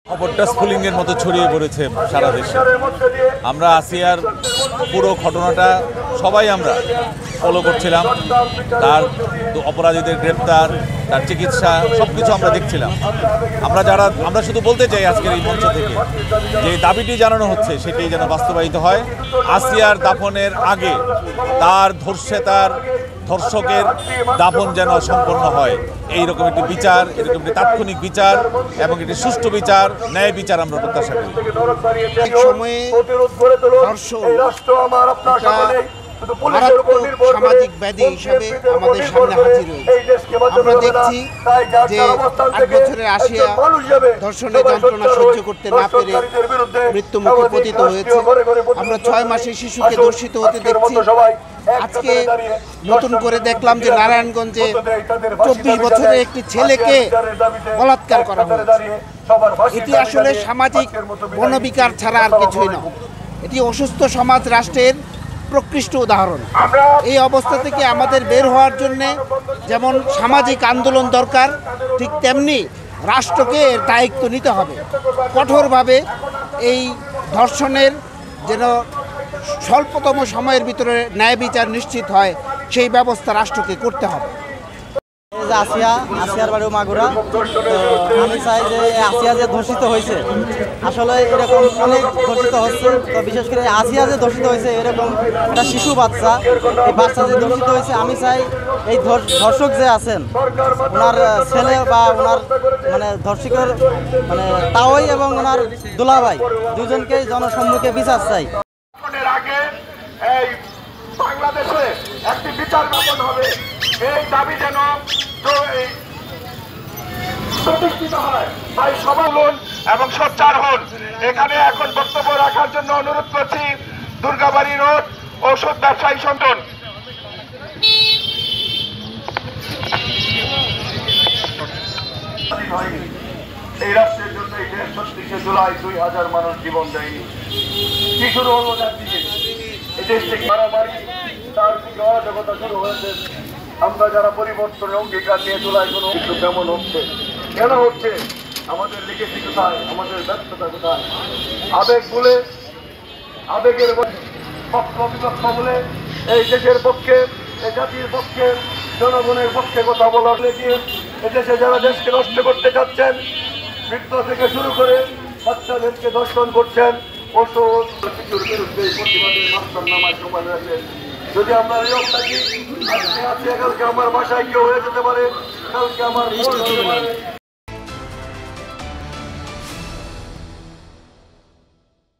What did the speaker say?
খবরটা স্ফুলিঙ্গের মতো ছড়িয়ে পড়েছে সারা দেশে। আমরা আসিয়ার পুরো ঘটনাটা সবাই আমরা ফলো করছিলাম, তার অপরাধীদের গ্রেপ্তার, তার চিকিৎসা সবকিছু আমরা দেখছিলাম। আমরা শুধু বলতে চাই আজকের এই মঞ্চ থেকে যে দাবিটি জানানো হচ্ছে সেটি যেন বাস্তবায়িত হয়। আসিয়ার দাফনের আগে তার ধর্ষকের দাফন যেন সম্পন্ন হয়, এইরকম একটি বিচার, এরকম একটি তাৎক্ষণিক বিচার এবং একটি সুষ্ঠু বিচার, ন্যায় বিচার আমরা প্রত্যাশা করি। এক সময়ে সামাজিক ব্যাধি হিসাবে আমাদের সামনে হাজির হয়েছে। আমরা দেখছি যে 8 বছরের আসিয়া ধর্ষণের যন্ত্রণা সহ্য করতে না পেরে মৃত্যুমুখে পতিত হয়েছে। আমরা 6 মাসের শিশুকে ধর্ষিত হতে দেখছি। আজকে নতুন করে দেখলাম যে নারায়ণগঞ্জে 24 বছরের একটি ছেলেকে বলাৎকার করা হয়েছে। এটি আসলে সামাজিক গণবিকার ছাড়া আর কিছুই নয়। এটি অসুস্থ সমাজ রাষ্ট্রের প্রকৃষ্ট উদাহরণ। এই অবস্থা থেকে আমাদের বের হওয়ার জন্যে যেমন সামাজিক আন্দোলন দরকার, ঠিক তেমনি রাষ্ট্রকে এর দায়িত্ব নিতে হবে। কঠোরভাবে এই ধর্ষণের যেন স্বল্পতম সময়ের ভিতরে ন্যায় বিচার নিশ্চিত হয়, সেই ব্যবস্থা রাষ্ট্রকে করতে হবে। আসিয়ার বাড়ি মাগুরা। তো আমি চাই যে আসিয়া যে ধর্ষিত হয়েছে, আসলে এরকম অনেক ধর্ষিত হচ্ছে। তো বিশেষ করে আসিয়া যে ধর্ষিত হয়েছে, এরকম একটা শিশু বাচ্চা, এই বাচ্চা যে ধর্ষিত হয়েছে, আমি চাই এই ধর্ষক যে আছেন ওনার ছেলে বা ওনার ধর্ষকের তাওই এবং ওনার দুলাভাই দুজনকেই জনসম্মুখে বিচার চাই। বাংলাদেশে একটি বিচার জ্ঞাপন হবে, এই দাবি যেন প্রতিষ্ঠিত হয়। ভাই সবাই হন এবং সোচ্চার হন। এখানে এখন বক্তব্য রাখার জন্য অনুরোধ করছি দুর্গাবাড়ি রোড ঔষধ ব্যবসায়ী সংগঠন। এই রাষ্ট্রের জন্য এই দেশ 36 জুলাই 2000 মানুষ জীবন দেয়নি। কি শুরু হলো দিকে এই দেশ থেকে মারামারি, তার থেকে অরাজকতা শুরু হয়েছে। আমরা যারা পরিবর্তনের অঙ্গীকার নিয়ে জুলাই কোনো কিছু কেমন হচ্ছে, কেন হচ্ছে, আমাদের লিখেছি কোথায়, আমাদের ব্যর্থতা কোথায়? আবেগ বলে, আবেগের পক্ষ বিপক্ষ বলে এই দেশের পক্ষে, এই জাতির পক্ষে, জনগণের পক্ষে কথা বলার লেগে এদেশে যারা দেশকে নষ্ট করতে চাচ্ছেন, বৃদ্ধ থেকে শুরু করে বাচ্চাদেরকে ধর্ষণ করছেন, ওষুধ কিছুর বিরুদ্ধে প্রতিবাদের মাস্টার নামায় সময় রয়েছেন। যদি আমরা নিয়ম থাকি, আজকে কালকে আমার বাসায় কেউ হয়ে যেতে পারে, কালকে আমার